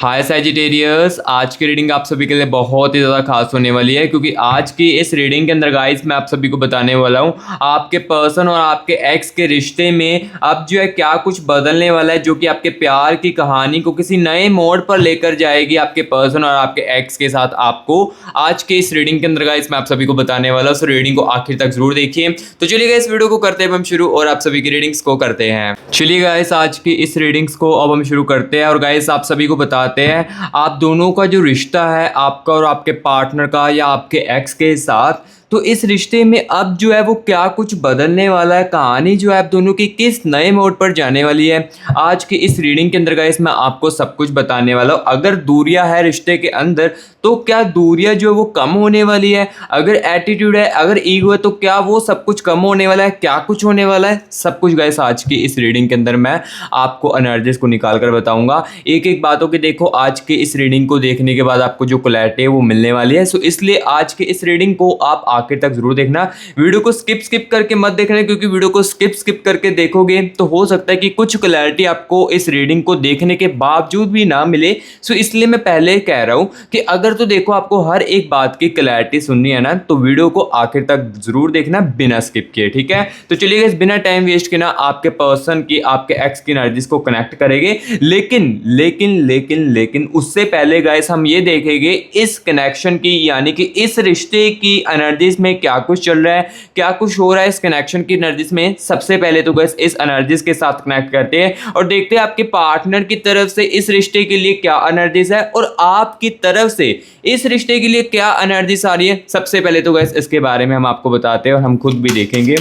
हाय Sagittarius, आज की reading आप सभी के लिए बहुत ही ज़्यादा खास होने वाली है क्योंकि आज की इस रीडिंग के अंदर गाइस मैं आप सभी को बताने वाला हूँ आपके पर्सन और आपके एक्स के रिश्ते में अब जो है क्या कुछ बदलने वाला है जो कि आपके प्यार की कहानी को किसी नए मोड़ पर लेकर जाएगी आपके पर्सन और आपके एक्स के साथ। आपको आज के इस रीडिंग के अंदर गाइस मैं आप सभी को बताने वाला हूँ, सो रीडिंग को आखिर तक जरूर देखिए। तो चलिए गाइस वीडियो को करते हैं हम शुरू और आप सभी की रीडिंग्स को करते हैं। चलिए गाइस आज की इस रीडिंग्स को अब हम शुरू करते हैं और गाइस आप सभी को बताते हैं आप दोनों का जो रिश्ता है आपका और आपके पार्टनर का या आपके एक्स के साथ, तो इस रिश्ते में अब जो है वो क्या कुछ बदलने वाला है, कहानी जो है आप दोनों की किस नए मोड़ पर जाने वाली है। आज की इस रीडिंग के अंदर गाइस मैं आपको सब कुछ बताने वाला हूँ। अगर दूरियां है रिश्ते के अंदर तो क्या दूरियां जो है वो कम होने वाली है, अगर एटीट्यूड है, अगर ईगो है तो क्या वो सब कुछ कम होने वाला है, क्या कुछ होने वाला है, सब कुछ गाइस आज की इस रीडिंग के अंदर मैं आपको एनर्जीज को निकाल कर बताऊंगा। एक एक बातों की देखो आज के इस रीडिंग को देखने के बाद आपको जो क्लैरिटी है वो मिलने वाली है। सो इसलिए आज के इस रीडिंग को आप आखिर तक जरूर देखना, वीडियो को स्किप करके मत देखना क्योंकि वीडियो को स्किप करके देखोगे तो हो सकता है कि कुछ क्लैरिटी आपको इस रीडिंग को देखने के बावजूद भी ना मिले। सो इसलिए मैं पहले कह रहा हूं कि अगर तो देखो आपको हर एक बात की क्लैरिटी सुननी है ना तो वीडियो को आखिर तक जरूर देखना बिना स्किप किए, ठीक है। तो चलिए इस बिना टाइम वेस्ट के ना आपके पर्सन की आपके एक्स की एनर्जीज को कनेक्ट करेंगे, लेकिन लेकिन लेकिन लेकिन उससे पहले गाइस हम ये देखेंगे इस कनेक्शन की यानी कि इस रिश्ते की एनर्जीज में क्या कुछ चल रहा है, क्या कुछ हो रहा है इस कनेक्शन की एनर्जीज में। सबसे पहले तो गाइस इस एनर्जीज के साथ कनेक्ट करते हैं और देखते हैं आपके पार्टनर की तरफ से इस रिश्ते के लिए क्या एनर्जीज है और आपकी तरफ से इस रिश्ते के लिए क्या एनर्जीज आ रही है। सबसे पहले तो गाइस इसके बारे में हम आपको बताते हैं और हम खुद भी देखेंगे।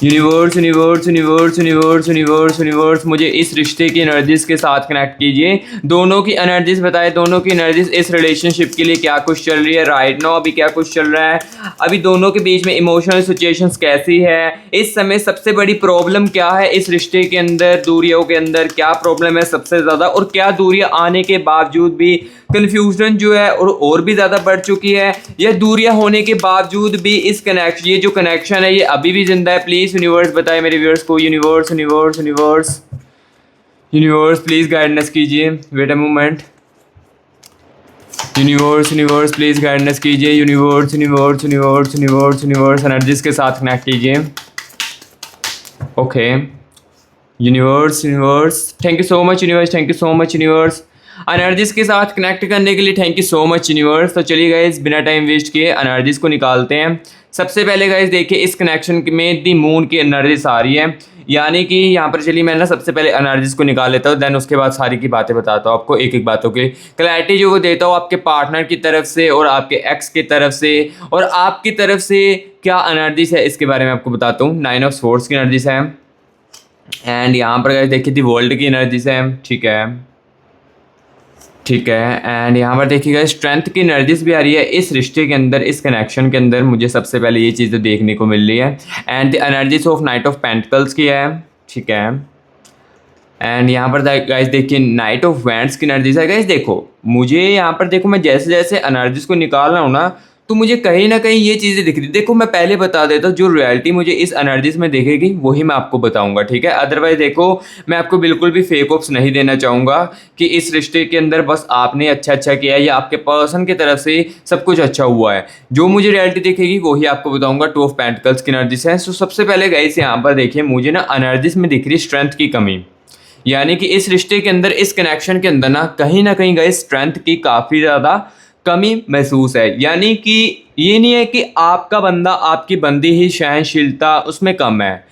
Universe universe universe universe universe universe मुझे इस रिश्ते की एनर्जीज के साथ कनेक्ट कीजिए, दोनों की एनर्जीज बताए, दोनों की एनर्जीज इस रिलेशनशिप के लिए क्या कुछ चल रही है राइट नाउ, अभी क्या कुछ चल रहा है, अभी दोनों के बीच में इमोशनल सिचुएशंस कैसी है, इस समय सबसे बड़ी प्रॉब्लम क्या है इस रिश्ते के अंदर, दूरियों के अंदर क्या प्रॉब्लम है सबसे ज़्यादा, और क्या दूरियां आने के बावजूद भी कन्फ्यूजन जो है और भी ज़्यादा बढ़ चुकी है, या दूरियां होने के बावजूद भी इस कनेक्शन ये जो कनेक्शन है ये अभी भी जिंदा है। प्लीज़ यूनिवर्स बताए मेरे व्यूअर्स को, universe universe universe universe please guidance कीजिए। Wait a moment, universe universe please guidance कीजिए। Universe universe universe universe universe energies के साथ कनेक्ट कीजिए। Okay universe universe thank you so much universe, thank you so much universe energies के साथ connect करने के लिए, thank you so much universe. तो चलिए गाइस बिना टाइम वेस्ट किए एनर्जीज को निकालते हैं। सबसे पहले गाइस देखिए इस कनेक्शन में दी मून की एनर्जीज आ रही है, यानी कि यहाँ पर चलिए मैं ना सबसे पहले एनर्जीज को निकाल लेता हूँ, देन उसके बाद सारी की बातें बताता हूँ आपको, एक एक बातों की क्लैरिटी जो वो देता हूँ आपके पार्टनर की तरफ से और आपके एक्स की तरफ से और आपकी तरफ से क्या एनर्जीज है इसके बारे में आपको बताता हूँ। 9 ऑफ सोर्ड्स की एनर्जीज है एंड यहाँ पर गाइस देखिए दी वर्ल्ड की एनर्जीज है, ठीक है ठीक है। एंड यहाँ पर देखिएगा स्ट्रेंथ की एनर्जीज भी आ रही है इस रिश्ते के अंदर, इस कनेक्शन के अंदर मुझे सबसे पहले ये चीज़ें देखने को मिल रही है। And the energies of night of pentacles की है, ठीक है। एंड यहाँ पर गाइस देखिए नाइट ऑफ वैंड्स की एनर्जीज है। गाइस देखो मुझे यहाँ पर देखो मैं जैसे जैसे एनर्जीज को निकाल रहा हूँ ना तो मुझे कहीं ना कहीं ये चीज़ें दिख रही। देखो मैं पहले बता देता हूँ जो रियलिटी मुझे इस एनर्जीज में दिखेगी वही मैं आपको बताऊंगा, ठीक है। अदरवाइज देखो मैं आपको बिल्कुल भी फेक ऑप्स नहीं देना चाहूँगा कि इस रिश्ते के अंदर बस आपने अच्छा किया है या आपके पर्सन की तरफ से सब कुछ अच्छा हुआ है। जो मुझे रियलिटी दिखेगी वही आपको बताऊँगा। 2 ऑफ पेंटिकल्स की एनर्जीज है। सो सबसे पहले गाइस यहाँ पर देखिए मुझे ना एनर्जीज में दिख रही स्ट्रेंथ की कमी, यानी कि इस रिश्ते के अंदर इस कनेक्शन के अंदर ना कहीं गाइस स्ट्रेंथ की काफ़ी ज़्यादा कमी महसूस है। यानी कि ये नहीं है कि आपका बंदा आपकी बंदी ही सहनशीलता उसमें कम है,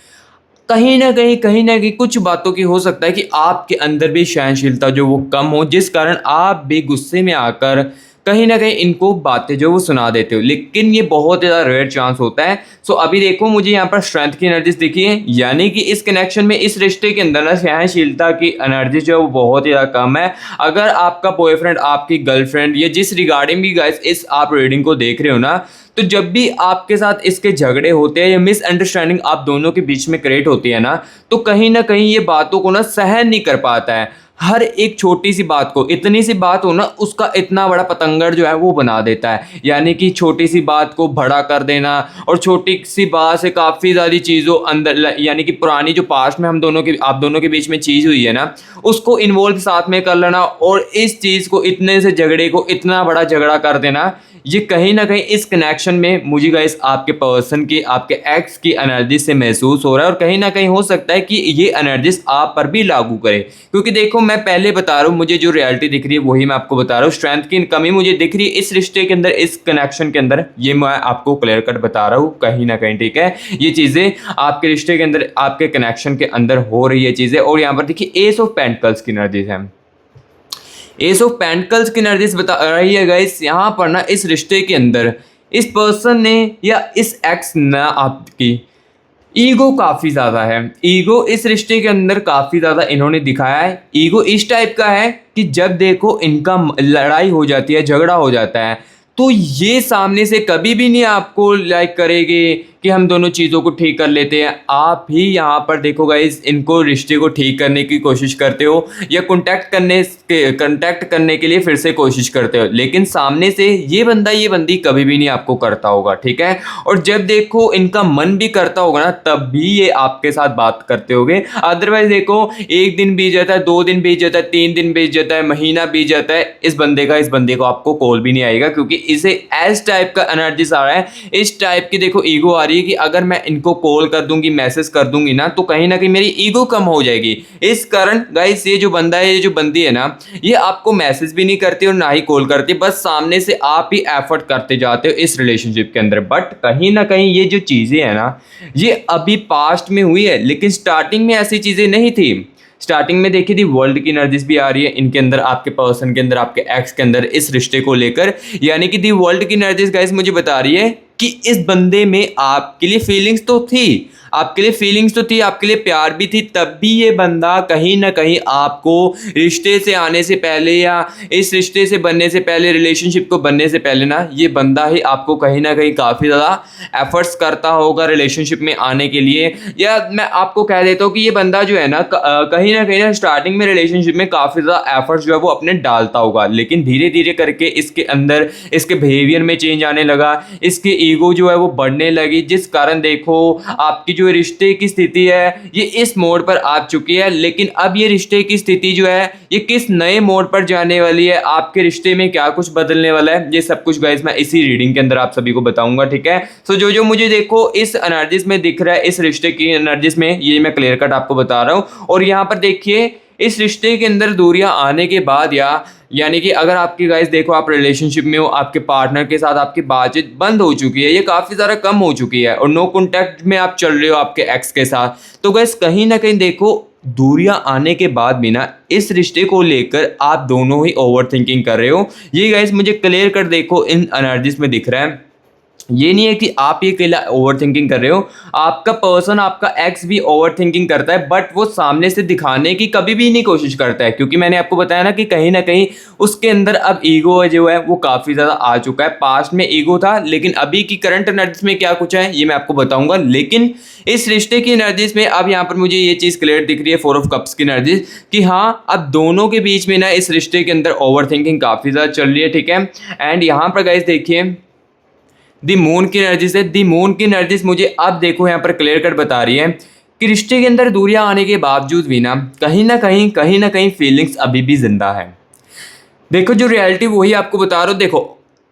कहीं ना कहीं कुछ बातों की हो सकता है कि आपके अंदर भी सहनशीलता जो वो कम हो, जिस कारण आप भी गुस्से में आकर कहीं ना कहीं इनको बातें जो वो सुना देते हो, लेकिन ये बहुत ज़्यादा रेयर चांस होता है। सो अभी देखो मुझे यहाँ पर स्ट्रेंथ की एनर्जीज दिखी है, यानी कि इस कनेक्शन में इस रिश्ते के अंदर ना सहनशीलता की एनर्जी जो है वो बहुत ज़्यादा कम है। अगर आपका बॉयफ्रेंड आपकी गर्लफ्रेंड या जिस रिगार्डिंग भी गाइस इस आप रीडिंग को देख रहे हो ना, तो जब भी आपके साथ इसके झगड़े होते हैं या मिसअंडरस्टैंडिंग आप दोनों के बीच में क्रिएट होती है ना, तो कहीं ना कहीं ये बातों को ना सहन नहीं कर पाता है। हर एक छोटी सी बात को, इतनी सी बात हो ना, उसका इतना बड़ा पतंगड़ जो है वो बना देता है। यानी कि छोटी सी बात को बड़ा कर देना, और छोटी सी बात से काफ़ी ज़्यादा चीज़ों अंदर, यानी कि पुरानी जो पास्ट में हम दोनों के, आप दोनों के बीच में चीज़ हुई है ना, उसको इन्वॉल्व साथ में कर लेना, और इस चीज़ को, इतने से झगड़े को इतना बड़ा झगड़ा कर देना, ये कहीं ना कहीं इस कनेक्शन में मुझे गाइस आपके पर्सन की, आपके एक्स की एनर्जी से महसूस हो रहा है। और कहीं ना कहीं हो सकता है कि ये एनर्जीज आप पर भी लागू करे, क्योंकि देखो मैं पहले बता रहा हूँ, मुझे जो रियलिटी दिख रही है वही मैं आपको बता रहा हूँ। स्ट्रेंथ की कमी मुझे दिख रही है इस रिश्ते के अंदर, इस कनेक्शन के अंदर, ये मैं आपको क्लियर कट बता रहा हूँ कहीं ना कहीं, ठीक है। ये चीज़ें आपके रिश्ते के अंदर, आपके कनेक्शन के अंदर हो रही है चीज़ें। और यहाँ पर देखिए एस ऑफ पेंटिकल्स की एनर्जीज है, एस ऑफ पेंटिकल्स की एनर्जीज बता रही है गाइस यहाँ पर ना, इस रिश्ते के अंदर इस पर्सन ने या इस एक्स ने आपकी ईगो काफ़ी ज़्यादा है। ईगो इस रिश्ते के अंदर काफ़ी ज़्यादा इन्होंने दिखाया है। ईगो इस टाइप का है कि जब देखो इनका लड़ाई हो जाती है, झगड़ा हो जाता है, तो ये सामने से कभी भी नहीं आपको लाइक करेंगे कि हम दोनों चीज़ों को ठीक कर लेते हैं। आप ही यहाँ पर देखो गाइस, इनको रिश्ते को ठीक करने की कोशिश करते हो, या कांटेक्ट करने के लिए फिर से कोशिश करते हो, लेकिन सामने से ये बंदा, ये बंदी कभी भी नहीं आपको करता होगा, ठीक है। और जब देखो इनका मन भी करता होगा ना, तब भी ये आपके साथ बात करते होगे। अदरवाइज देखो, एक दिन बीत जाता है, 2 दिन बीत जाता है, 3 दिन बीत जाता है, महीना बीत जाता है, इस बंदे को आपको कॉल भी नहीं आएगा, क्योंकि इसे एस टाइप का एनर्जीज आ रहा है। इस टाइप की देखो ईगो आ रही है कि अगर मैं इनको कॉल कर दूंगी, मैसेज कर दूंगी ना, तो कहीं ना कहीं मेरी ईगो कम हो जाएगी। इस कारण गाइस, ये जो बंदा है, ये जो बंदी है ना, ये आपको मैसेज भी नहीं करती और ना ही कॉल करती, बस सामने से आप ही एफर्ट करते जाते हो इस रिलेशनशिप के अंदर। बट कहीं ना कहीं ये जो चीजें है ना, ये अभी पास्ट में हुई है, लेकिन स्टार्टिंग में ऐसी चीजें नहीं थी। स्टार्टिंग में देखी थी वर्ल्ड की एनर्जीज भी आ रही है इनके अंदर, आपके पर्सन के अंदर, आपके एक्स के अंदर, इस रिश्ते को लेकर। यानी कि दी वर्ल्ड की एनर्जीज गाइस मुझे बता रही है कि इस बंदे में आपके लिए फीलिंग्स तो थी, आपके लिए फीलिंग्स तो थी, आपके लिए प्यार भी थी, तब भी ये बंदा कहीं ना कहीं आपको रिश्ते से आने से पहले, या इस रिश्ते से बनने से पहले, रिलेशनशिप को बनने से पहले ना, ये बंदा ही आपको कहीं ना कहीं काफ़ी ज़्यादा एफर्ट्स करता होगा रिलेशनशिप में आने के लिए। या मैं आपको कह देता हूँ कि ये बंदा जो है ना, कहीं ना स्टार्टिंग में रिलेशनशिप में काफ़ी ज़्यादा एफर्ट्स जो है वो अपने डालता होगा, लेकिन धीरे धीरे करके इसके अंदर, इसके बिहेवियर में चेंज आने लगा, इसके ईगो जो है वो बढ़ने लगी, जिस कारण देखो आपकी जो रिश्ते की स्थिति है ये इस मोड़ पर आ चुकी है। लेकिन अब ये रिश्ते की स्थिति जो है ये किस नए मोड़ पर जाने वाली है, आपके रिश्ते में क्या कुछ बदलने वाला है, ये सब कुछ गाइस मैं इसी रीडिंग के अंदर आप सभी को बताऊंगा, ठीक है। सो जो जो मुझे देखो इस एनर्जीज में दिख रहा है, इस रिश्ते की एनर्जीज में, ये मैं क्लियर कट आपको बता रहा हूँ। और यहाँ पर देखिए इस रिश्ते के अंदर दूरियां आने के बाद, या यानी कि अगर आपकी गाइस देखो आप रिलेशनशिप में हो, आपके पार्टनर के साथ आपकी बातचीत बंद हो चुकी है, ये काफ़ी ज़्यादा कम हो चुकी है, और नो कॉन्टैक्ट में आप चल रहे हो आपके एक्स के साथ, तो गाइस कहीं ना कहीं देखो दूरियां आने के बाद भी ना, इस रिश्ते को लेकर आप दोनों ही ओवर थिंकिंग कर रहे हो। ये गाइस मुझे क्लियर कर देखो इन एनर्जीज में दिख रहा है। ये नहीं है कि आप ये अकेला ओवर थिंकिंग कर रहे हो, आपका पर्सन, आपका एक्स भी ओवर थिंकिंग करता है, बट वो सामने से दिखाने की कभी भी नहीं कोशिश करता है, क्योंकि मैंने आपको बताया ना कि कहीं ना कहीं उसके अंदर अब ईगो जो है वो काफ़ी ज़्यादा आ चुका है। पास्ट में ईगो था, लेकिन अभी की करंट एनर्जीज में क्या कुछ है ये मैं आपको बताऊंगा। लेकिन इस रिश्ते की एनर्जीज में अब यहाँ पर मुझे ये चीज़ क्लियर दिख रही है, 4 ऑफ कप्स की एनर्जीज, कि हाँ अब दोनों के बीच में ना इस रिश्ते के अंदर ओवर थिंकिंग काफ़ी ज़्यादा चल रही है, ठीक है। एंड यहाँ पर गाइस देखिए दी मून की एनर्जीज है, दी मून की एनर्जीज मुझे अब देखो यहाँ पर क्लियर कट बता रही है कि रिश्ते के अंदर दूरियां आने के बावजूद भी ना कहीं ना कहीं फीलिंग्स अभी भी जिंदा है। देखो जो रियलिटी वही आपको बता रहा हूँ। देखो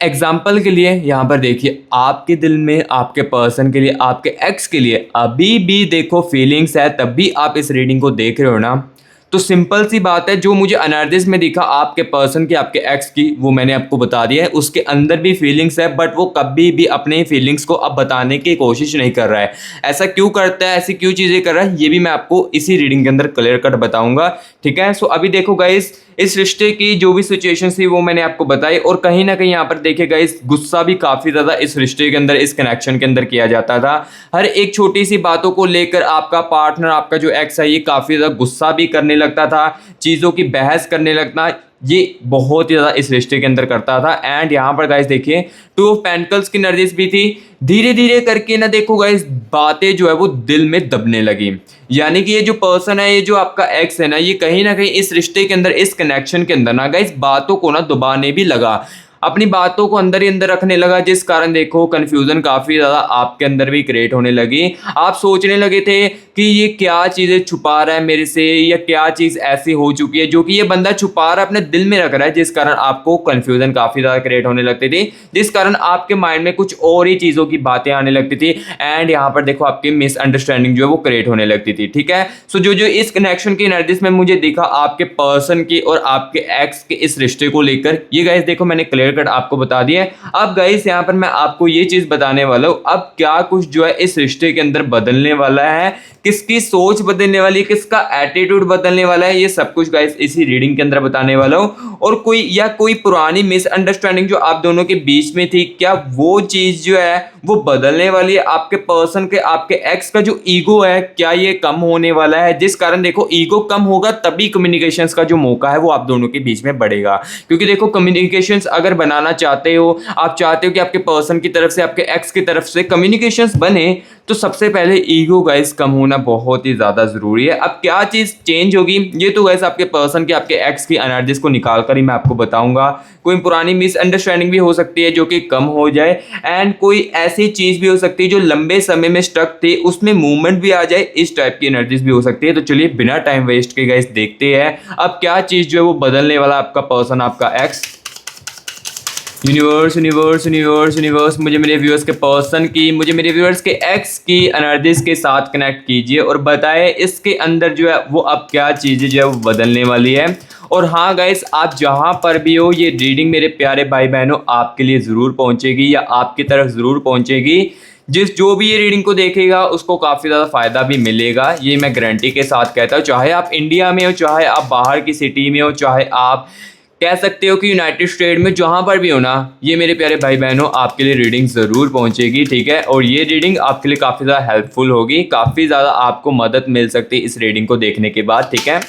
एग्जाम्पल के लिए यहाँ पर देखिए, आपके दिल में, आपके पर्सन के लिए, आपके एक्स के लिए अभी भी देखो फीलिंग्स है, तब भी आप इस रीडिंग को देख रहे हो ना, तो सिंपल सी बात है, जो मुझे एनर्जीज में दिखा आपके पर्सन की, आपके एक्स की, वो मैंने आपको बता दिया है। उसके अंदर भी फीलिंग्स है, बट वो कभी भी अपने फीलिंग्स को अब बताने की कोशिश नहीं कर रहा है। ऐसा क्यों करता है, ऐसी क्यों चीज़ें कर रहा है, ये भी मैं आपको इसी रीडिंग के अंदर क्लियर कट बताऊंगा, ठीक है। सो अभी देखो गाइस, इस रिश्ते की जो भी सिचुएशन थी वो मैंने आपको बताई, और कहीं ना कहीं यहाँ पर देखिए गाइस, गुस्सा भी काफ़ी ज़्यादा इस रिश्ते के अंदर, इस कनेक्शन के अंदर किया जाता था। हर एक छोटी सी बातों को लेकर आपका पार्टनर, आपका जो एक्स है, ये काफ़ी ज़्यादा गुस्सा भी करने लगता था, चीज़ों की बहस करने लगता, ये बहुत ही ज़्यादा इस रिश्ते के अंदर करता था। एंड यहाँ पर गाइस देखिए 2 ऑफ पेंटिकल्स की एनर्जीज भी थी। धीरे धीरे करके ना देखो गाइस बातें जो है वो दिल में दबने लगी, यानी कि ये जो पर्सन है, ये जो आपका एक्स है ना, ये कहीं ना कहीं इस रिश्ते के अंदर, इस कनेक्शन के अंदर ना गाइस बातों को ना दबाने भी लगा, अपनी बातों को अंदर ही अंदर रखने लगा, जिस कारण देखो कन्फ्यूजन काफ़ी ज़्यादा आपके अंदर भी क्रिएट होने लगी। आप सोचने लगे थे कि ये क्या चीज़ें छुपा रहा है मेरे से, या क्या चीज़ ऐसी हो चुकी है जो कि ये बंदा छुपा रहा है, अपने दिल में रख रहा है, जिस कारण आपको कन्फ्यूजन काफ़ी ज़्यादा क्रिएट होने लगती थी, जिस कारण आपके माइंड में कुछ और ही चीज़ों की बातें आने लगती थी। एंड यहाँ पर देखो आपकी मिसअंडरस्टैंडिंग जो है वो क्रिएट होने लगती थी। ठीक है, सो जो जो इस कनेक्शन की एनर्जीज में मुझे दिखा आपके पर्सन की और आपके एक्स के इस रिश्ते को लेकर, ये गाइस देखो मैंने क्लियर कट आपको बता दिया है। अब गाइस यहाँ पर मैं आपको ये चीज बताने वाला हूँ, अब क्या कुछ जो है इस रिश्ते के अंदर बदलने वाला है, किसकी सोच बदलने वाली है, किसका एटीट्यूड बदलने वाला है, ये सब कुछ गाइस इसी रीडिंग के अंदर बताने वाला हूँ। और कोई पुरानी मिसअंडरस्टैंडिंग जो आप दोनों के बीच में थी, क्या वो चीज जो है वो बदलने वाली है। आपके पर्सन के, आपके एक्स का जो ईगो है, क्या ये कम होने वाला है, जिस कारण देखो ईगो कम होगा तभी कम्युनिकेशंस का जो मौका है वो आप दोनों के बीच में बढ़ेगा। क्योंकि देखो कम्युनिकेशंस अगर बनाना चाहते हो, आप चाहते हो कि आपके पर्सन की तरफ से, आपके एक्स की तरफ से कम्युनिकेशंस बने, तो सबसे पहले ईगो गाइस कम होना बहुत ही ज्यादा जरूरी है। अब क्या चीज चेंज होगी, ये तो गाइस आपके पर्सन की, आपके एक्स की एनर्जीज को निकाल कर ही मैं आपको बताऊंगा। कोई पुरानी मिसअंडरस्टैंडिंग भी हो सकती है जो कि कम हो जाए, एंड कोई ऐसी चीज भी हो सकती है जो लंबे समय में स्टक थी, उसमें मूवमेंट भी आ जाए, इस टाइप की एनर्जीज भी हो सकती है। तो चलिए बिना टाइम वेस्ट के गाइस देखते हैं अब क्या चीज जो है वो बदलने वाला आपका पर्सन, आपका x. Universe universe universe universe मुझे मेरे व्यूअर्स के पर्सन की, मुझे मेरे व्यूअर्स के एक्स की एनर्जीज के साथ कनेक्ट कीजिए और बताएं इसके अंदर जो है वो अब क्या चीज़ें जो है वो बदलने वाली है। और हाँ गाइस, आप जहाँ पर भी हो, ये रीडिंग मेरे प्यारे भाई बहनों आपके लिए ज़रूर पहुँचेगी या आपकी तरफ ज़रूर पहुँचेगी। जो भी ये रीडिंग को देखेगा उसको काफ़ी ज़्यादा फ़ायदा भी मिलेगा, ये मैं गारंटी के साथ कहता हूँ। चाहे आप इंडिया में हो, चाहे आप बाहर की सिटी में हो, चाहे आप कह सकते हो कि यूनाइटेड स्टेट में, जहां पर भी हो ना, ये मेरे प्यारे भाई बहनों आपके लिए रीडिंग ज़रूर पहुंचेगी। ठीक है, और ये रीडिंग आपके लिए काफ़ी ज़्यादा हेल्पफुल होगी, काफ़ी ज़्यादा आपको मदद मिल सकती है इस रीडिंग को देखने के बाद। ठीक है,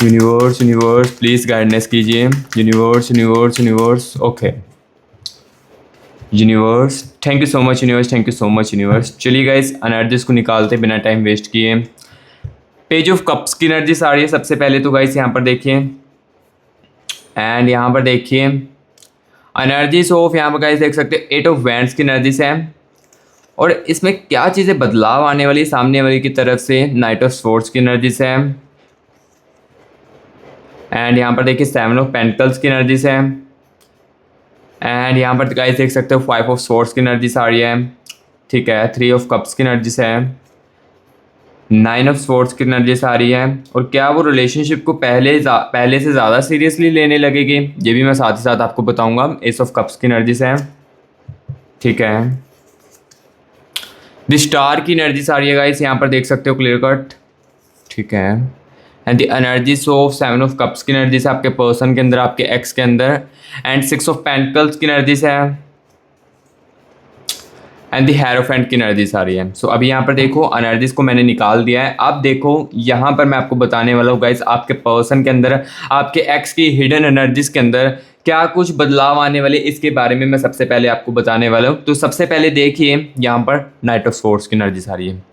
यूनिवर्स यूनिवर्स प्लीज़ गाइडेंस कीजिए। Universe universe universe okay, universe thank you so much universe, thank you so much universe. चलिए गाइस एनर्जीज को निकालते बिना टाइम वेस्ट किए। पेज ऑफ कप्स की एनर्जीज आ रही है सबसे पहले तो गाइस, यहाँ पर देखिए, एंड यहाँ पर देखिए एनर्जीज ऑफ, यहाँ पर गाइस देख सकते हैं 8 ऑफ वैंड्स की एनर्जीज है। और इसमें क्या चीज़ें बदलाव आने वाली सामने वाली की तरफ से, नाइट ऑफ स्वॉर्ड्स की एनर्जीज है। एंड यहाँ पर देखिए 7 ऑफ पेंटिकल्स की एनर्जीज है। एंड यहाँ पर गाइस देख सकते हो 5 ऑफ स्वॉर्ड्स की एनर्जीज आ रही है। ठीक है, 3 ऑफ कप्स की एनर्जीज है, 9 ऑफ स्वॉर्ड्स की एनर्जीज आ रही है। और क्या वो रिलेशनशिप को पहले से ज़्यादा सीरियसली लेने लगेगी, ये भी मैं साथ ही साथ आपको बताऊंगा। एस ऑफ कप्स की एनर्जीज है। ठीक है, द स्टार की एनर्जीज आ रही है गाइस, यहाँ पर देख सकते हो क्लियर कट। ठीक है, and the energies of 7 of cups की एनर्जीज है आपके पर्सन के अंदर, आपके एक्स के अंदर। एंड 6 ऑफ पेंटिकल्स की एनर्जीज है, एंड दी हेरोफेंट की एनर्जीज आ रही है। सो अभी यहाँ पर देखो एनर्जीज को मैंने निकाल दिया है। अब देखो यहाँ पर मैं आपको बताने वाला हूँ गाइस, आपके पर्सन के अंदर, आपके एक्स की हिडन एनर्जीज के अंदर क्या कुछ बदलाव आने वाले, इसके बारे में मैं सबसे पहले आपको बताने वाला हूँ। तो सबसे पहले देखिए यहाँ पर नाइट ऑफ स्वॉर्ड्स की एनर्जीज आ रही है।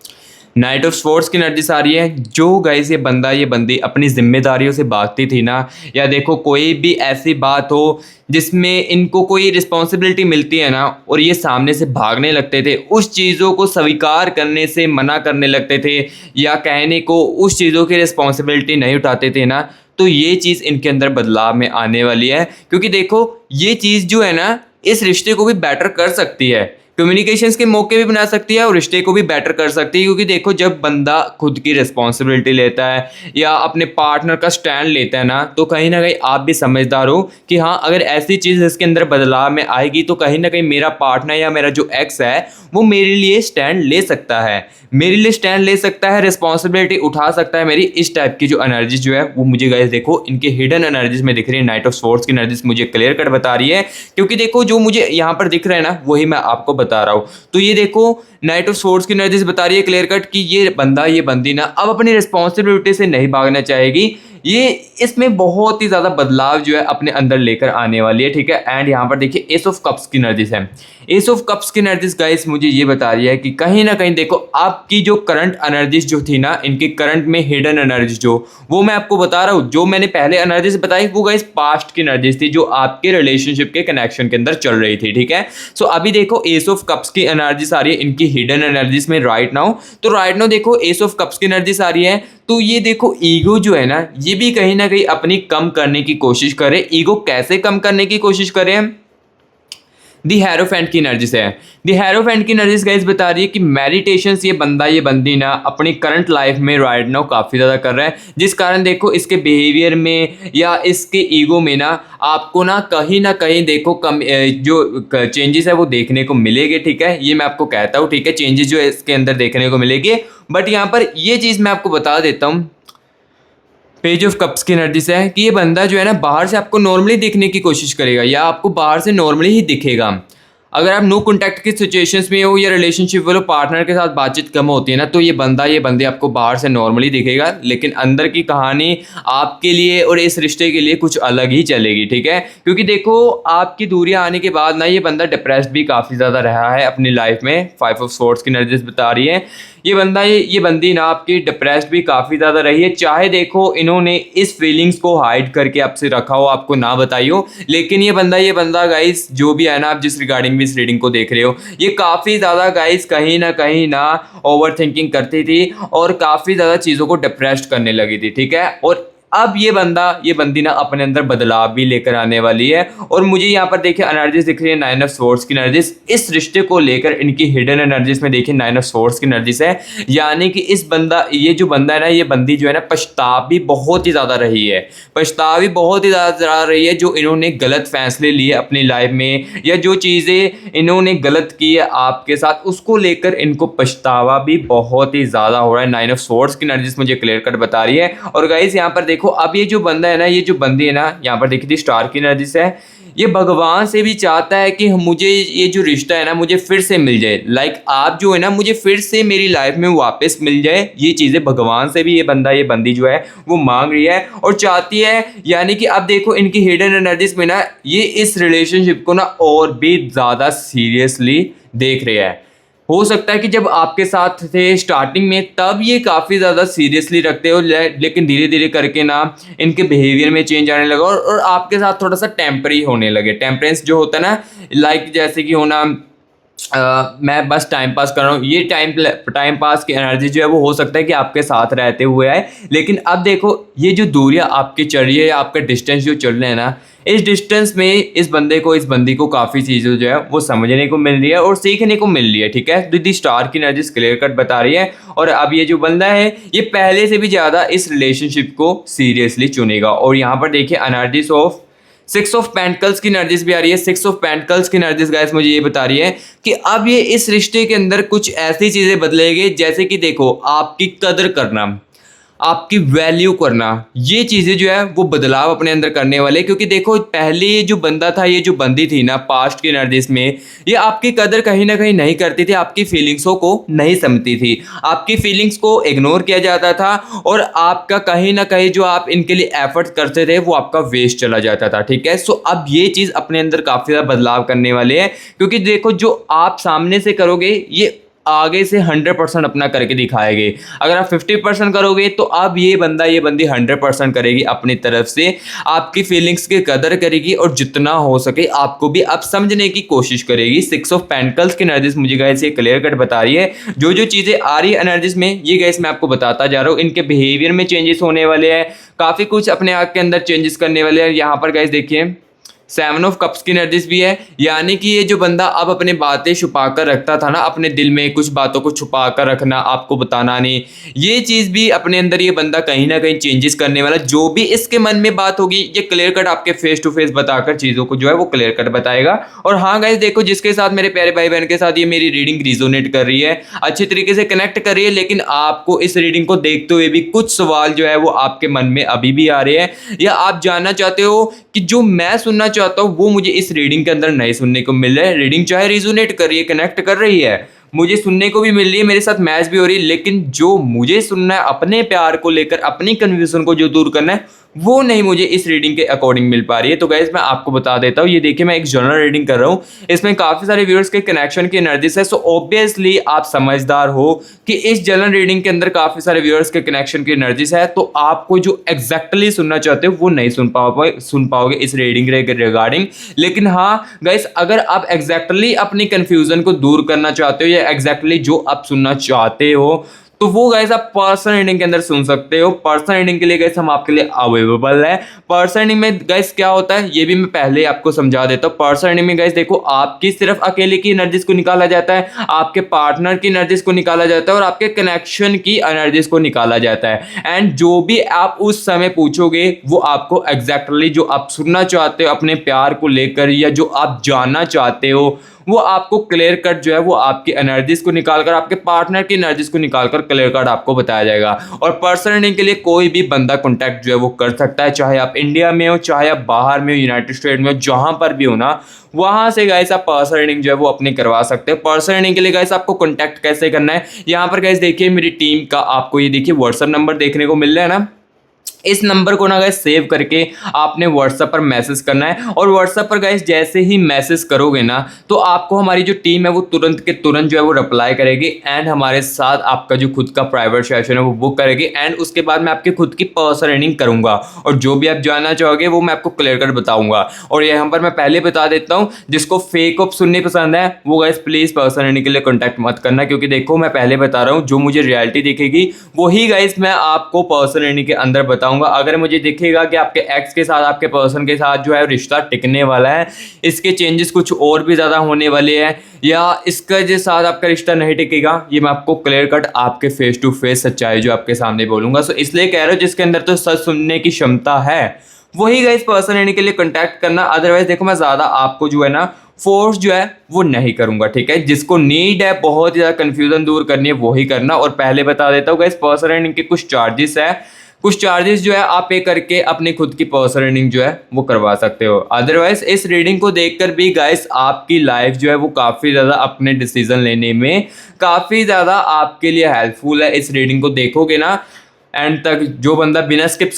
नाइट ऑफ स्वॉर्ड्स की एनर्जीज आ रही है। जो गाइस ये बंदा, ये बंदी अपनी जिम्मेदारियों से भागती थी ना, या देखो कोई भी ऐसी बात हो जिसमें इनको कोई रिस्पॉन्सिबिलिटी मिलती है ना, और ये सामने से भागने लगते थे, उस चीज़ों को स्वीकार करने से मना करने लगते थे, या कहने को उस चीज़ों की रिस्पॉन्सिबिलिटी नहीं उठाते थे ना, तो ये चीज़ इनके अंदर बदलाव में आने वाली है। क्योंकि देखो ये चीज़ जो है ना, इस रिश्ते को भी बेटर कर सकती है, कम्युनिकेशंस के मौके भी बना सकती है और रिश्ते को भी बेटर कर सकती है। क्योंकि देखो जब बंदा खुद की रिस्पॉन्सिबिलिटी लेता है या अपने पार्टनर का स्टैंड लेता है ना, तो कहीं ना कहीं आप भी समझदार हो कि हाँ, अगर ऐसी चीज़ इसके अंदर बदलाव में आएगी तो कहीं ना कहीं मेरा पार्टनर या मेरा जो एक्स है वो मेरे लिए स्टैंड ले सकता है, मेरे लिए स्टैंड ले सकता है, रिस्पॉन्सिबिलिटी उठा सकता है मेरी। इस टाइप की जो एनर्जीज जो है वो मुझे गाइस देखो इनके हिडन एनर्जीज में दिख रही है। नाइट ऑफ स्वॉर्ड्स की एनर्जीज मुझे क्लियर कट बता रही है, क्योंकि देखो जो मुझे यहाँ पर दिख रहा है ना, वही मैं आपको बता रहा हूँ। तो ये देखो नाइट ऑफ स्वॉर्ड्स की एनर्जीज बता रही है क्लियर कट कि ये बंदा, ये बंदी ना अब अपनी रिस्पॉन्सिबिलिटी से नहीं भागना चाहेगी, ये इसमें बहुत ही ज़्यादा बदलाव जो है अपने अंदर लेकर आने वाली है, ठीक है। एंड यहाँ पर देखिए एस ऑफ कप्स की एनर्जीज है। एस ऑफ कप्स की एनर्जीज गाइस मुझे ये बता रही है कि कहीं ना कहीं देखो आपकी जो करंट एनर्जीज जो थी ना, इनकी करंट में हिडन एनर्जीज जो, वो मैं आपको बता रहा हूँ, जो मैंने पहले एनर्जीज बताई वो गाइस पास्ट की एनर्जीज थी जो आपके रिलेशनशिप के कनेक्शन के अंदर चल रही थी, ठीक है। सो अभी देखो एस ऑफ कप्स की एनर्जीज आ रही है इनकी हिडन एनर्जीज में राइट नाउ। तो राइट नाउ देखो एस ऑफ कप्स की एनर्जीज आ रही है, तो ये देखो ईगो जो है ना, ये भी कहीं ना कहीं अपनी कम करने की कोशिश करे। ईगो कैसे कम करने की कोशिश करें? दी हेरोफेंट की एनर्जीज है। दी हेरोफेंट की एनर्जीज गाइस बता रही है कि मेडिटेशन ये बंदा ये बंदी ना अपनी करंट लाइफ में राइट नाउ काफ़ी ज़्यादा कर रहा है, जिस कारण देखो इसके बिहेवियर में या इसके ईगो में ना आपको ना कहीं देखो कम जो चेंजेस है वो देखने को मिलेंगे, ठीक है। ये मैं आपको कहता हूँ, ठीक है, चेंजेस जो है इसके अंदर देखने को मिलेंगे। बट यहाँ पर ये चीज़ मैं आपको बता देता हूँ, पेज ऑफ कप्स की एनर्जी से है कि ये बंदा जो है ना बाहर से आपको नॉर्मली दिखने की कोशिश करेगा या आपको बाहर से नॉर्मली ही दिखेगा। अगर आप नो कॉन्टैक्ट की सिचुएशंस में हो या रिलेशनशिप वालों पार्टनर के साथ बातचीत कम होती है ना, तो ये बंदा ये बंदे आपको बाहर से नॉर्मली दिखेगा, लेकिन अंदर की कहानी आपके लिए और इस रिश्ते के लिए कुछ अलग ही चलेगी, ठीक है। क्योंकि देखो आपकी दूरियां आने के बाद ना ये बंदा डिप्रेस्ड भी काफ़ी ज़्यादा रहा है अपनी लाइफ में। 5 ऑफ सोर्ड्स की एनर्जीज बता रही है ये बंदा ये बंदी ना आपकी डिप्रेस्ड भी काफ़ी ज़्यादा रही है, चाहे देखो इन्होंने इस फीलिंग्स को हाइड करके आपसे रखा हो, आपको ना बताई हो, लेकिन ये बंदा गाइस जो भी है ना, आप जिस रिगार्डिंग भी इस रीडिंग को देख रहे हो, ये काफ़ी ज़्यादा गाइस कहीं ना ओवर थिंकिंग करती थी और काफ़ी ज़्यादा चीज़ों को डिप्रेस्ड करने लगी थी, ठीक है। और अब ये बंदी ना अपने अंदर बदलाव भी लेकर आने वाली है। और मुझे यहाँ पर देखिए एनर्जीज दिख रही है 9 ऑफ सोर्ड्स की एनर्जीज। इस रिश्ते को लेकर इनकी हिडन एनर्जीज में देखिए 9 ऑफ सोर्ड्स की एनर्जीज है, यानी कि ये जो बंदा है ना, ये बंदी जो है ना पछताव भी बहुत ही ज़्यादा रही है, जो इन्होंने गलत फैसले लिए अपनी लाइफ में या जो चीज़ें इन्होंने गलत की है आपके साथ, उसको लेकर इनको पछतावा भी बहुत ही ज़्यादा हो रहा है। 9 ऑफ सोर्ड्स की एनर्जीज मुझे क्लियर कट बता रही है। और गाइस यहाँ पर देखो अब ये जो बंदा है ना, ये जो बंदी है ना, यहाँ पर देखी थी स्टार की एनर्जी से, ये भगवान से भी चाहता है कि मुझे ये जो रिश्ता है ना मुझे फिर से मिल जाए। लाइक आप जो है ना मुझे फिर से मेरी लाइफ में वापस मिल जाए, ये चीज़ें भगवान से भी ये बंदी जो है वो मांग रही है और चाहती है। यानी कि अब देखो इनकी हिडन एनर्जीज में ना ये इस रिलेशनशिप को ना और भी ज़्यादा सीरियसली देख रहे हैं। हो सकता है कि जब आपके साथ थे स्टार्टिंग में तब ये काफ़ी ज़्यादा सीरियसली रखते हो, लेकिन धीरे धीरे करके ना इनके बिहेवियर में चेंज आने लगा और आपके साथ थोड़ा सा टेम्परी होने लगे। टेम्परेंस जो होता है ना, लाइक जैसे कि होना मैं बस टाइम पास कर रहा हूँ, ये टाइम पास की एनर्जी जो है वो हो सकता है कि आपके साथ रहते हुए आए। लेकिन अब देखो ये जो दूरियां आपकी चल रही है या आपका डिस्टेंस जो चल रहे हैं ना, इस डिस्टेंस में इस बंदी को काफ़ी चीज़ें जो है वो समझने को मिल रही है और सीखने को मिल रही है, ठीक है। तो दी स्टार की एनर्जी क्लियर कट बता रही है। और अब ये जो बंदा है ये पहले से भी ज़्यादा इस रिलेशनशिप को सीरियसली चुनेगा। और यहाँ पर देखिए एनर्जीज ऑफ 6 ऑफ पेंटिकल्स की एनर्जीज भी आ रही है। 6 ऑफ पेंटिकल्स की एनर्जीज गाइस मुझे ये बता रही है कि अब ये इस रिश्ते के अंदर कुछ ऐसी चीज़ें बदलेगी, जैसे कि देखो आपकी कदर करना, आपकी वैल्यू करना, ये चीज़ें जो है वो बदलाव अपने अंदर करने वाले। क्योंकि देखो पहले ये जो बंदा था, ये जो बंदी थी ना पास्ट की एनर्जीज में, ये आपकी कदर कहीं ना कहीं नहीं करती थी, आपकी फीलिंग्सों को नहीं समझती थी, आपकी फीलिंग्स को इग्नोर किया जाता था और आपका कहीं ना कहीं जो आप इनके लिए एफर्ट करते थे वो आपका वेस्ट चला जाता था, ठीक है। सो अब ये चीज़ अपने अंदर काफ़ी ज़्यादा बदलाव करने वाले हैं। क्योंकि देखो जो आप सामने से करोगे ये आगे से 100% अपना करके दिखाएंगे। अगर आप 50% करोगे तो अब ये बंदी 100% करेगी अपनी तरफ से, आपकी फीलिंग्स की कदर करेगी और जितना हो सके आपको भी अब समझने की कोशिश करेगी। 6 ऑफ पेंटिकल्स की एनर्जीज मुझे गाइस ये क्लियर कट बता रही है। जो चीज़ें आ रही है एनर्जीज में, ये गाइस मैं आपको बताता जा रहा हूँ। इनके बिहेवियर में चेंजेस होने वाले हैं, काफ़ी कुछ अपने आप के अंदर चेंजेस करने वाले हैं। यहाँ पर गाइस देखिए 7 ऑफ कप्स की एनर्जीज भी है, यानी कि ये जो बंदा अब अपने बातें छुपा कर रखता था ना, अपने दिल में कुछ बातों को छुपा कर रखना, आपको बताना नहीं, ये चीज़ भी अपने अंदर ये बंदा कहीं ना कहीं चेंजेस करने वाला। जो भी इसके मन में बात होगी ये क्लियर कट आपके फेस टू फेस बताकर चीज़ों को जो है वो क्लियर कट बताएगा। और हाँ गाइस देखो, जिसके साथ मेरे प्यारे भाई बहन के साथ ये मेरी रीडिंग रिजोनेट कर रही है, अच्छी तरीके से कनेक्ट कर रही है, लेकिन आपको इस रीडिंग को देखते हुए भी कुछ सवाल जो है वो आपके मन में अभी भी आ रहे हैं, या आप जानना चाहते हो कि जो मैं सुनना चाहता हूँ वो मुझे इस रीडिंग के अंदर नहीं सुनने को मिल रहा है। रीडिंग चाहे रिजोनेट कर रही है, कनेक्ट कर रही है, मुझे सुनने को भी मिल रही है, मेरे साथ मैच भी हो रही है, लेकिन जो मुझे सुनना है अपने प्यार को लेकर, अपनी कन्फ्यूजन को जो दूर करना है, वो नहीं मुझे इस रीडिंग के अकॉर्डिंग मिल पा रही है। तो गाइस मैं आपको बता देता हूँ, ये देखिए मैं एक जनरल रीडिंग कर रहा हूँ, इसमें काफ़ी सारे व्यूअर्स के कनेक्शन की एनर्जीज है। सो ऑब्वियसली आप समझदार हो कि इस जनरल रीडिंग के अंदर काफ़ी सारे व्यूअर्स के कनेक्शन की एनर्जीज है, तो आपको जो एग्जैक्टली सुनना चाहते हो वो नहीं सुन पाओगे इस रीडिंग के रिगार्डिंग। लेकिन हाँ गाइस, अगर आप एग्जैक्टली अपनी कंफ्यूजन को दूर करना चाहते हो या एग्जैक्टली जो आप सुनना चाहते हो, तो वो गाइस आप पर्सनल रीडिंग के अंदर सुन सकते हो। पर्सनल रीडिंग के लिए गाइस हम आपके लिए अवेलेबल है। पर्सनल रीडिंग में गाइस क्या होता है ये भी मैं पहले आपको समझा देता हूँ। पर्सनल रीडिंग में गाइस देखो, आपकी सिर्फ अकेले की एनर्जीज को निकाला जाता है, आपके पार्टनर की एनर्जीज को निकाला जाता है और आपके कनेक्शन की एनर्जीज को निकाला जाता है। एंड जो भी आप उस समय पूछोगे वो आपको एग्जैक्टली जो आप सुनना चाहते हो अपने प्यार को लेकर या जो आप जानना चाहते हो, वो आपको क्लियर कट जो है वो आपकी एनर्जीज को निकालकर, आपके पार्टनर की एनर्जीज को निकालकर क्लियर कट आपको बताया जाएगा। और पर्सनल रीडिंग के लिए कोई भी बंदा कॉन्टैक्ट जो है वो कर सकता है, चाहे आप इंडिया में हो, चाहे आप बाहर में हो, यूनाइटेड स्टेट में हो, जहां पर भी हो ना, वहां से गाइस आप पर्सनल रीडिंग जो है वो अपनी करवा सकते हो। पर्सनल रीडिंग के लिए गाइस आपको कॉन्टैक्ट कैसे करना है, यहाँ पर गाइस देखिए मेरी टीम का आपको ये देखिए व्हाट्सएप नंबर देखने को मिल रहा है ना, इस नंबर को ना गाइस सेव करके आपने व्हाट्सएप पर मैसेज करना है। और व्हाट्सएप पर गाइस जैसे ही मैसेज करोगे ना, तो आपको हमारी जो टीम है वो तुरंत के तुरंत जो है वो रिप्लाई करेगी एंड हमारे साथ आपका जो खुद का प्राइवेट सेशन है वो बुक करेगी। एंड उसके बाद मैं आपकी खुद की पर्सनल रीडिंग करूंगा और जो भी आप जानना चाहोगे वो मैं आपको क्लियर कर बताऊंगा। और यहाँ पर मैं पहले बता देता हूँ, जिसको फेक ऑफ सुननी पसंद है वो गाइस प्लीज पर्सनल रीडिंग के लिए कॉन्टैक्ट मत करना, क्योंकि देखो मैं पहले बता रहा हूँ जो मुझे रियलिटी दिखेगी वही गाइस मैं आपको पर्सनल रीडिंग के अंदर बताऊंगा। अगर मुझे दिखेगा कि आपके एक्स के साथ, आपके पर्सन के साथ जो है रिश्ता टिकने वाला है, इसके चेंजेस कुछ और भी ज़्यादा होने वाले हैं, या इसका जो साथ आपका रिश्ता नहीं टिकेगा, ये मैं आपको क्लियर कट आपके फेस टू फेस सच्चाई जो आपके सामने बोलूंगा। सो इसलिए कह रहा हूँ जिसके अंदर तो सच सुनने की क्षमता है वही गाइस पर्सन रहने के लिए कॉन्टैक्ट करना। अदरवाइज देखो मैं ज़्यादा आपको जो है ना फोर्स जो है वो नहीं करूंगा, ठीक है। जिसको नीड है बहुत ज़्यादा कंफ्यूजन दूर करनी है वही करना। और पहले बता देता हूँ गाइस पर्सन रहने के कुछ चार्जेस है, कुछ चार्जेस जो है आप पे करके अपनी खुद की पर्सनल रीडिंग जो है वो करवा सकते हो। अदरवाइज इस रीडिंग को देखकर भी गाइस आपकी लाइफ जो है वो काफ़ी ज़्यादा अपने डिसीजन लेने में काफ़ी ज़्यादा आपके लिए हेल्पफुल है। इस रीडिंग को देखोगे ना एंड तक, जो बंदा बिना स्किप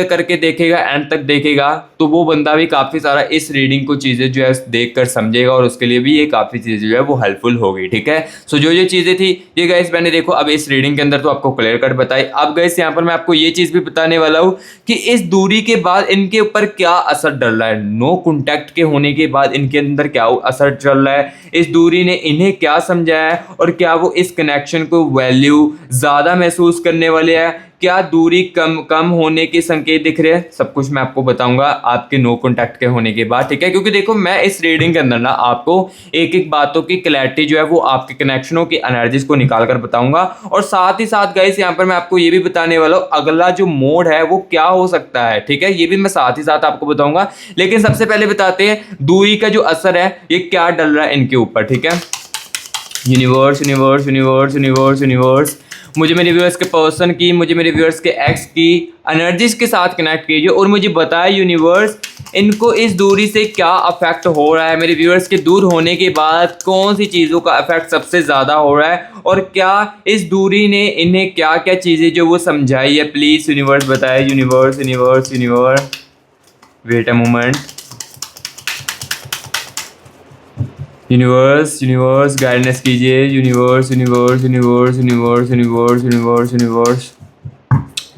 करके देखेगा एंड तक देखेगा, तो वो बंदा भी काफ़ी सारा इस रीडिंग को चीज़ें जो है देख कर समझेगा और उसके लिए भी ये काफ़ी चीज़ें जो है वो हेल्पफुल होगी, ठीक है। सो जो चीज़ें थी ये गाइस मैंने देखो अब इस रीडिंग के अंदर तो आपको क्लियर कट बताई। अब गाइस यहाँ पर मैं आपको ये चीज़ भी बताने वाला हूँ कि इस दूरी के बाद इनके ऊपर क्या असर डल रहा है, नो कॉन्टैक्ट के होने के बाद इनके अंदर क्या असर चल रहा है, इस दूरी ने इन्हें क्या समझाया है और क्या वो इस कनेक्शन को वैल्यू ज़्यादा महसूस करने वाले हैं, क्या दूरी कम होने के संकेत दिख रहे हैं, सब कुछ मैं आपको बताऊंगा आपके नो कॉन्टैक्ट के होने के बाद, ठीक है। क्योंकि देखो मैं इस रीडिंग के अंदर ना आपको एक एक बातों की क्लैरिटी जो है वो आपके कनेक्शनों की एनर्जीज को निकाल कर बताऊंगा। और साथ ही साथ गाइस यहाँ पर मैं आपको ये भी बताने वाला हूँ अगला जो मोड है वो क्या हो सकता है, ठीक है, ये भी मैं साथ ही साथ आपको बताऊंगा। लेकिन सबसे पहले बताते हैं दूरी का जो असर है ये क्या डल रहा है इनके ऊपर, ठीक है। Universe universe universe universe universe मुझे मेरे व्यूअर्स के पर्सन की, मुझे मेरे व्यूअर्स के एक्स की एनर्जीज के साथ कनेक्ट कीजिए और मुझे बताए यूनिवर्स इनको इस दूरी से क्या अफेक्ट हो रहा है, मेरे व्यूअर्स के दूर होने के बाद कौन सी चीज़ों का अफेक्ट सबसे ज़्यादा हो रहा है और क्या इस दूरी ने इन्हें क्या क्या चीज़ें जो वो समझाई है। प्लीज़ यूनिवर्स बताए, universe universe universe, wait a moment, universe universe guidance कीजिए, universe universe universe universe universe universe universe.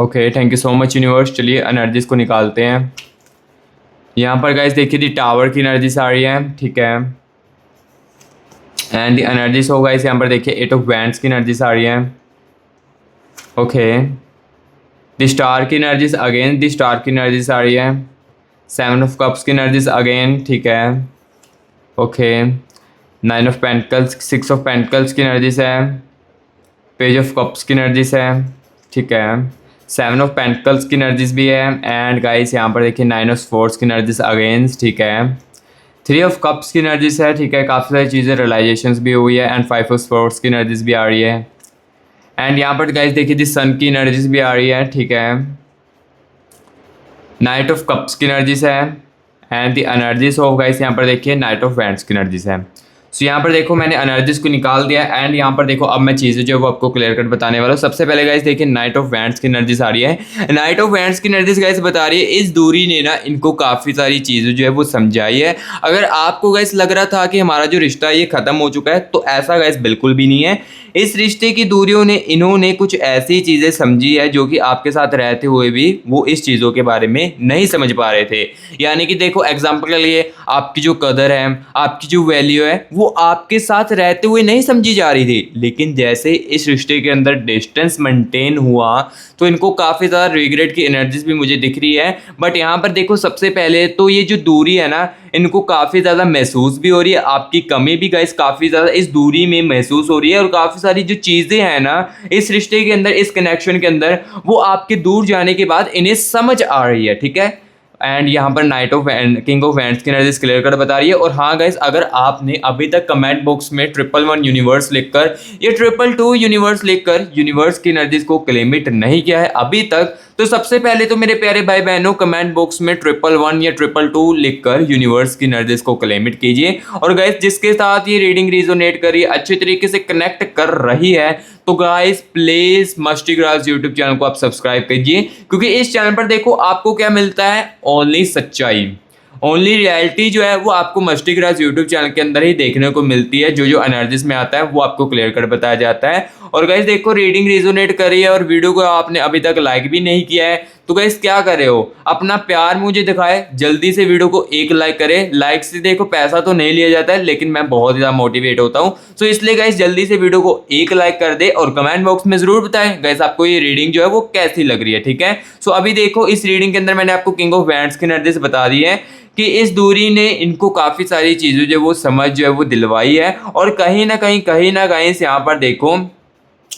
Okay thank you so much universe. चलिए एनर्जीज को निकालते हैं। यहाँ पर गाइस देखिए दी टावर की एनर्जीज आ रही है, ठीक है। एंड दी एनर्जीज हो गाइस यहाँ पर देखिए एट ऑफ वैंड्स की एनर्जीज आ रही है, ओके। दी स्टार की एनर्जीज अगेन, दी स्टार की एनर्जीज आ रही है। सेवन ऑफ कप्स की एनर्जीज अगेन, ठीक है, okay. Nine of pentacles, six of pentacles की एनर्जीज है। पेज ऑफ कप्स की एनर्जीज है, ठीक है। सेवन ऑफ पेंटिकल्स की एनर्जीज भी है। एंड गाइस यहाँ पर देखिए नाइन ऑफ स्पोर्ट्स की एनर्जीज अगेंस्ट, ठीक है। थ्री ऑफ कप्स की एनर्जीज है, ठीक है। काफ़ी सारी चीज़ें रियलाइजेशंस भी हुई है। एंड फाइव ऑफ स्पोर्ट्स की एनर्जीज भी आ रही है। एंड यहाँ पर गाइस देखिए दी सन की एनर्जीज भी आ रही है, ठीक है। नाइट ऑफ कप्स की एनर्जीज है। And the energies of guys यहाँ पर देखिए नाइट ऑफ वैंड्स की एनर्जीज है। सो यहाँ पर देखो मैंने एनर्जीज को निकाल दिया एंड यहाँ पर देखो अब मैं चीज़ें जो है वो आपको क्लियर कट बताने वाला हूँ। सबसे पहले गाइस देखिए नाइट ऑफ वैंड्स की एनर्जीज आ रही है। नाइट ऑफ वैंड्स की एनर्जीज गाइस बता रही है इस दूरी ने ना इनको काफ़ी सारी चीज़ें जो है वो समझाई है। अगर आपको गाइस लग रहा था कि हमारा जो रिश्ता है ये ख़त्म हो चुका है, तो ऐसा गाइस बिल्कुल भी नहीं है। इस रिश्ते की दूरियों ने इन्होंने कुछ ऐसी चीज़ें समझी है जो कि आपके साथ रहते हुए भी वो इस चीज़ों के बारे में नहीं समझ पा रहे थे। यानी कि देखो एग्जाम्पल के लिए आपकी जो कदर है, आपकी जो वैल्यू है, वो आपके साथ रहते हुए नहीं समझी जा रही थी, लेकिन जैसे इस रिश्ते के अंदर डिस्टेंस मेंटेन हुआ तो इनको काफ़ी ज़्यादा रिग्रेट की एनर्जीज भी मुझे दिख रही है। बट यहाँ पर देखो सबसे पहले तो ये जो दूरी है ना इनको काफ़ी ज़्यादा महसूस भी हो रही है, आपकी कमी भी गाइस काफ़ी ज़्यादा इस दूरी में महसूस हो रही है, और काफ़ी सारी जो चीज़ें हैं ना इस रिश्ते के अंदर, इस कनेक्शन के अंदर, वो आपके दूर जाने के बाद इन्हें समझ आ रही है। ठीक है, एंड यहाँ पर night of king of wands की एनर्जीज क्लियर कर बता रही है। और हाँ गाइस, अगर आपने अभी तक कमेंट बॉक्स में 111 यूनिवर्स लिखकर या 222 यूनिवर्स लिखकर यूनिवर्स की एनर्जीज को क्लेमिट नहीं किया है अभी तक, तो सबसे पहले तो मेरे प्यारे भाई बहनों कमेंट बॉक्स में 111 या 222 लिखकर यूनिवर्स की एनर्जीज को क्लेमिट कीजिए। और गाइस जिसके साथ ये रीडिंग रिजोनेट कर रही है, अच्छे तरीके से कनेक्ट कर रही है, तो guys please musty grass YouTube channel को आप सब्सक्राइब कीजिए, क्योंकि इस चैनल पर देखो आपको क्या मिलता है, ओनली सच्चाई, ओनली रियलिटी जो है वो आपको मस्टी ग्रास यूट्यूब चैनल के अंदर ही देखने को मिलती है। जो जो एनालिसिस में आता है वो आपको क्लियर कर बताया जाता है। और गाइस देखो रीडिंग रिजोनेट कर रही है और वीडियो को आपने अभी तक लाइक भी नहीं किया है, तो गाइस क्या कर रहे हो, अपना प्यार मुझे दिखाए, जल्दी से वीडियो को एक लाइक करें। लाइक से देखो पैसा तो नहीं लिया जाता है, लेकिन मैं बहुत ज़्यादा मोटिवेट होता हूँ, तो इसलिए गाइस जल्दी से वीडियो को एक लाइक कर दे और कमेंट बॉक्स में जरूर बताएं गाइस आपको ये रीडिंग जो है वो कैसी लग रही है। ठीक है, सो अभी देखो इस रीडिंग के अंदर मैंने आपको किंग ऑफ वैंड्स की एनर्जीज बता दी है कि इस दूरी ने इनको काफ़ी सारी चीज़ें जो वो समझ जो है वो दिलवाई है। और कहीं ना कहीं से यहाँ पर देखो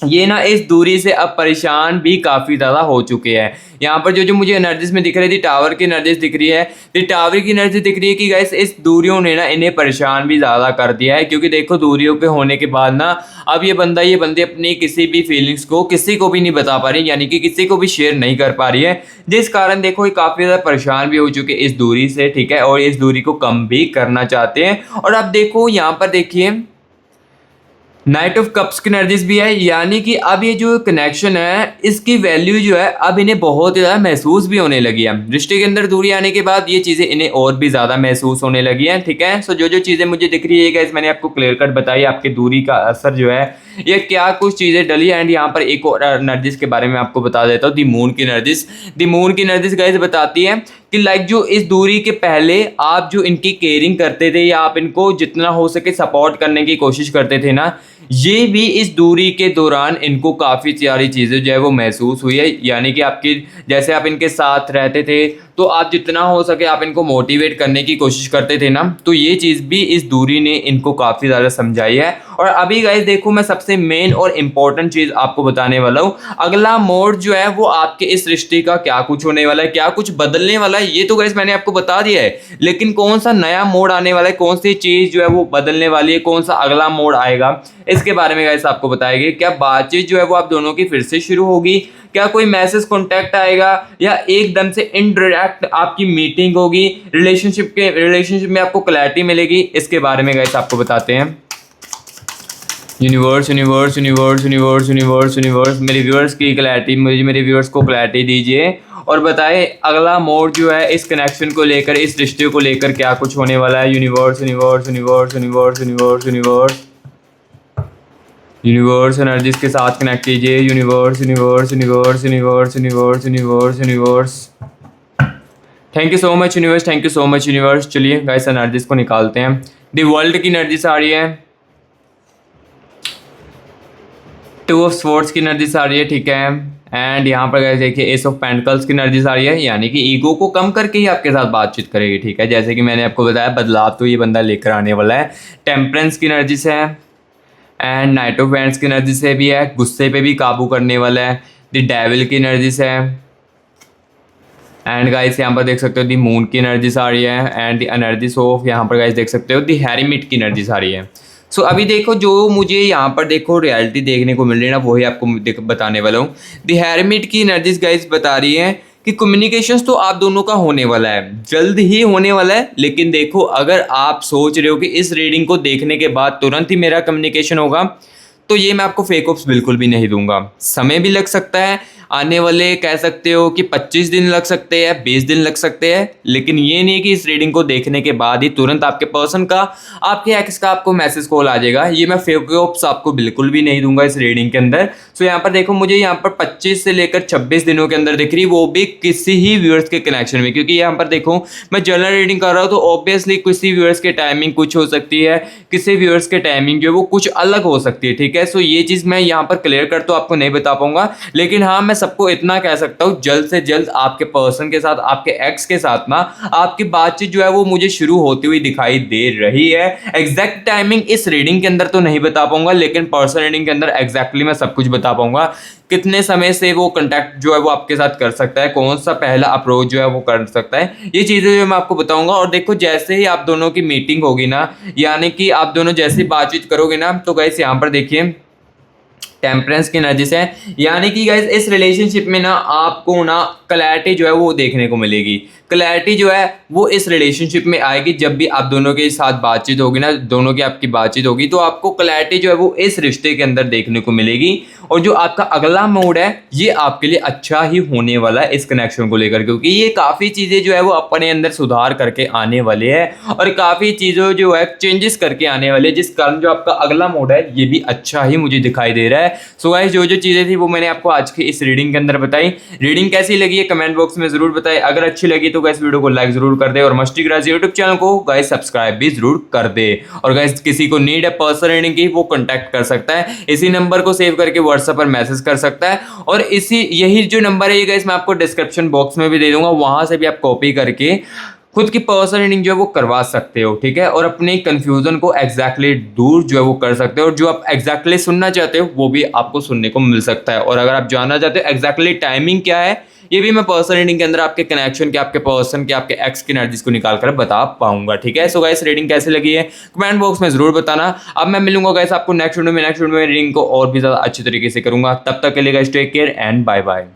ये ना इस दूरी से अब परेशान भी काफ़ी ज़्यादा हो चुके हैं। यहाँ पर जो जो मुझे एनर्जीज में दिख रही थी, टावर की एनर्जीज दिख रही है, तो टावर की एनर्जी दिख रही है कि गाइस इस दूरियों ने ना इन्हें परेशान भी ज़्यादा कर दिया है। क्योंकि देखो दूरियों के होने के बाद ना अब ये बंदी अपनी किसी भी फीलिंग्स को किसी को भी नहीं बता पा रही, यानी कि किसी को भी शेयर नहीं कर पा रही है, जिस कारण देखो ये काफ़ी ज़्यादा परेशान भी हो चुके हैं इस दूरी से। ठीक है, और इस दूरी को कम भी करना चाहते हैं। और अब देखो यहाँ पर देखिए नाइट ऑफ कप्स की एनर्जीज भी है, यानी कि अब ये जो कनेक्शन है इसकी वैल्यू जो है अब इन्हें बहुत ज़्यादा महसूस भी होने लगी है। रिश्ते के अंदर दूरी आने के बाद ये चीज़ें इन्हें और भी ज़्यादा महसूस होने लगी हैं। ठीक है, सो जो जो चीज़ें मुझे दिख रही है गाइस मैंने आपको क्लियर कट बताई, आपकी दूरी का असर जो है ये क्या कुछ चीज़ें डली। एंड यहाँ पर एक और एनर्जीज के बारे में आपको बता देता हूँ, दी मून की एनर्जीज। दी मून की एनर्जीज गाइस बताती है कि लाइक जो इस दूरी के पहले आप जो इनकी केयरिंग करते थे या आप इनको जितना हो सके सपोर्ट करने की कोशिश करते थे ना, ये भी इस दूरी के दौरान इनको काफ़ी सारी चीज़ें जो है वो महसूस हुई है। यानी कि आपकी जैसे आप इनके साथ रहते थे तो आप जितना हो सके आप इनको मोटिवेट करने की कोशिश करते थे ना, तो ये चीज़ भी इस दूरी ने इनको काफ़ी ज़्यादा समझाई है। और अभी गाइस देखो मैं सबसे मेन और इम्पॉर्टेंट चीज़ आपको बताने वाला हूँ, अगला मोड़ जो है वो आपके इस रिश्ते का क्या कुछ होने वाला है, क्या कुछ बदलने वाला है, ये तो गाइस मैंने आपको बता दिया है, लेकिन कौन सा नया मोड़ आने वाला है, कौन सी चीज़ जो है वो बदलने वाली है, कौन सा अगला मोड़ आएगा, इसके बारे में गाइस आपको बताएंगे। क्या बातचीत जो है वो आप दोनों की फिर से शुरू होगी, क्या कोई मैसेज कॉन्टैक्ट आएगा, या एकदम से इनडायरेक्ट आपकी मीटिंग होगी, रिलेशनशिप में आपको क्लैरिटी मिलेगी, इसके बारे में गाइस आपको बताते हैं। Universe universe universe universe universe universe मेरे व्यूअर्स की क्लैरिटी, मुझे मेरे व्यूअर्स को क्लैरिटी दीजिए और बताएं अगला मोड जो है इस कनेक्शन को लेकर, इस रिश्ते को लेकर क्या कुछ होने वाला है। Universe universe universe universe universe universe universe energies के साथ कनेक्ट कीजिए। Universe universe universe universe universe universe universe thank you so much universe, thank you so much universe. चलिए गाइस एनर्जीज को निकालते हैं। दी वर्ल्ड की एनर्जीज आ रही है, टू ऑफ स्वॉर्ड्स की एनर्जीज आ रही है। ठीक है, एंड यहाँ पर गाइस देखिए एस ऑफ पेंटिकल्स की एनर्जीज आ रही है, यानी कि ईगो को कम करके ही आपके साथ बातचीत करेगी। ठीक है, जैसे कि मैंने आपको बताया बदलाव तो ये बंदा लेकर आने वाला है। टेम्परेंस की एनर्जीज है एंड नाइट ऑफ वैंड्स की एनर्जी से भी है, गुस्से पे भी काबू करने वाला है। द डेविल की एनर्जीज है एंड गाइस यहाँ पर देख सकते हो दी मून की एनर्जीज आ रही है एंड द एनर्जीज ऑफ, यहाँ पर गाइस देख सकते हो दी हेरिमिट की एनर्जीज आ रही है। सो अभी देखो जो मुझे यहाँ पर देखो रियलिटी देखने को मिल रही है ना, वही आपको बताने वाला हूँ। दी हेरिमिट की एनर्जीज गाइस बता रही है कि कम्युनिकेशंस तो आप दोनों का होने वाला है, जल्द ही होने वाला है। लेकिन देखो, अगर आप सोच रहे हो कि इस रीडिंग को देखने के बाद तुरंत ही मेरा कम्युनिकेशन होगा, तो ये मैं आपको फेक होप्स बिल्कुल भी नहीं दूंगा। समय भी लग सकता है, आने वाले कह सकते हो कि 25 दिन लग सकते हैं, 20 दिन लग सकते हैं। लेकिन ये नहीं कि इस रीडिंग को देखने के बाद ही तुरंत आपके पर्सन का, आपके एक्स का आपको मैसेज कॉल आ जाएगा। ये मैं फेक होप्स आपको बिल्कुल भी नहीं दूंगा इस रीडिंग के अंदर। सो यहाँ पर देखो, मुझे यहाँ पर 25 से लेकर 26 दिनों के अंदर दिख रही, वो भी किसी ही व्यूअर्स के कनेक्शन में। क्योंकि यहाँ पर देखो, मैं जनरल रीडिंग कर रहा हूँ, तो ऑब्वियसली किसी व्यूअर्स के टाइमिंग कुछ हो सकती है, किसी व्यूअर्स के टाइमिंग जो है वो कुछ अलग हो सकती है, ठीक है। सो ये चीज़ मैं यहाँ पर क्लियर कर तो आपको नहीं बता पाऊंगा। लेकिन हाँ, मैं सबको इतना कह सकता हूँ, जल्द से जल्द आपके पर्सन के साथ, आपके एक्स के साथ ना आपकी बातचीत जो है वो मुझे शुरू होती हुई दिखाई दे रही है। एग्जैक्ट टाइमिंग इस रीडिंग के अंदर तो नहीं बता पाऊंगा, लेकिन पर्सन रीडिंग के अंदर एग्जैक्टली मैं सब कुछ बता पाऊंगा। कितने समय से वो कांटेक्ट जो है वो आपके साथ कर सकता है, कौन सा पहला अप्रोच जो है वो कर सकता है, ये चीज़ें जो मैं आपको बताऊंगा। और देखो, जैसे ही आप दोनों की मीटिंग होगी ना, यानी कि आप दोनों जैसी बातचीत करोगे ना, तो गाइस यहाँ पर देखिए टेम्परेंस की एनर्जी से, यानी कि गाइस इस रिलेशनशिप में ना आपको ना क्लैरिटी जो है वो देखने को मिलेगी। क्लैरिटी जो है वो इस रिलेशनशिप में आएगी जब भी आप दोनों के साथ बातचीत होगी ना, दोनों की आपकी बातचीत होगी, तो आपको क्लैरिटी जो है वो इस रिश्ते के अंदर देखने को मिलेगी। और जो आपका अगला मोड है, ये आपके लिए अच्छा ही होने वाला है इस कनेक्शन को लेकर, क्योंकि ये काफ़ी चीज़ें जो है वो अपने अंदर सुधार करके आने वाले हैं और काफ़ी चीज़ों जो है चेंजेस करके आने वाले हैं, जिस कारण जो आपका अगला मोड है ये भी अच्छा ही मुझे दिखाई दे रहा है। सो गाइस, जो जो चीज़ें थी वो मैंने आपको आज की इस रीडिंग के अंदर बताई। रीडिंग कैसी लगी है कमेंट बॉक्स में जरूर बताएं। अगर अच्छी लगी तो गाइस वीडियो को लाइक जरूर कर दे और मस्ती ग्राज यूट्यूब चैनल को गाइस सब्सक्राइब भी जरूर कर दे। और गाइस, किसी को नीड है पर्सनल रीडिंग की, वो कांटेक्ट कर सकता है, इसी नंबर को सेव करके व्हाट्सएप पर मैसेज कर सकता है। और यही जो नंबर है ये गाइस मैं आपको डिस्क्रिप्शन बॉक्स में भी दे दूंगा, वहां से भी आप कॉपी करके खुद की पर्सनल रीडिंग जो है वो करवा सकते हो, ठीक है। और अपने कंफ्यूजन को एग्जैक्टली दूर जो है वो कर सकते हो, और जो आप एग्जैक्टली सुनना चाहते हो वो भी आपको सुनने को मिल सकता है। और अगर आप जानना चाहते हो एग्जैक्टली टाइमिंग क्या है, ये भी मैं पर्सनल रीडिंग के अंदर आपके कनेक्शन के, आपके पर्सन के, आपके एक्स की एनर्जीज को निकाल कर बता पाऊंगा, ठीक है। सो गाइस, रीडिंग कैसे लगी है कमेंट बॉक्स में जरूर बताना। अब मैं मिलूंगा गाइस आपको नेक्स्ट वीडियो में रीडिंग को और भी ज्यादा अच्छी तरीके से करूंगा। तब तक के लिए guys take care and bye bye.